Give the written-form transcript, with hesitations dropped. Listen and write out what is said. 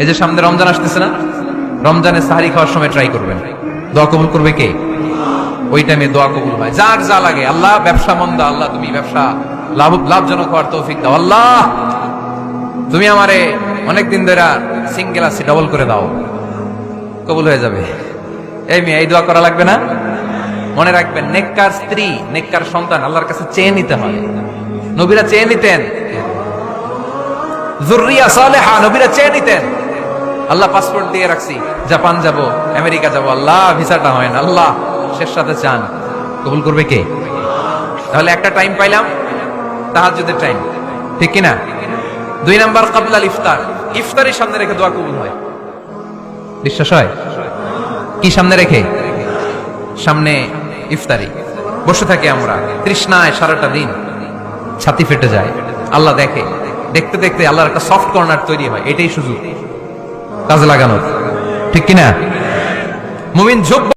এই যে সামনে রমজান আসতেছে না, রমজানে সাহারি খাওয়ার সময় ট্রাই করবেন, দোয়া কবুল করবে কে? ওই টাইমে দোয়া কবুল হয়। যার যা লাগে, আল্লাহ ব্যবসা মন্দা, আল্লাহ তুমি ব্যবসা লাভজনক হওয়ার তৌফিক দাও, আল্লাহ তুমি আমারে অনেকদিন ধরে সিঙ্গেল আছি, ডবল করে দাও, কবুল হয়ে যাবে। এই মেয়ে, এই দোয়া করা লাগবে না? মনে রাখবেন, নেককার স্ত্রী, নেককার সন্তান আল্লাহর কাছে চেয়ে নিতে হয়। নবীরা চেয়ে নিতেন, যুররিয়া সালেহা নবীরা চেয়ে নিতেন। আল্লাহ পাসপোর্ট দিয়ে রাখছি, জাপান যাব, আমেরিকা যাব, আল্লাহ ভিসাটা হয় না, আল্লাহ শেষ সাথে চান, কবুল করবে কে? তাহলে একটা টাইম পাইলাম, তাহাজ্জুদের টাইম, ঠিক কিনা? 2 নাম্বার ক্বাবলাল ইফতার, ইফতারের সামনে রেখে দোয়া কবুল হয়। বিশ্বাস হয়? কি সামনে রেখে? সামনে ইফতারি বসে থাকি আমরা, তৃষ্ণায় সারাটা দিন, ছাতি ফেটে যায়, আল্লাহ দেখে, দেখতে দেখতে আল্লাহর একটা সফট কর্নার তৈরি হয়। এটাই সুযোগ কাজে লাগানোর, ঠিক কিনা? মুমিন যোগ্য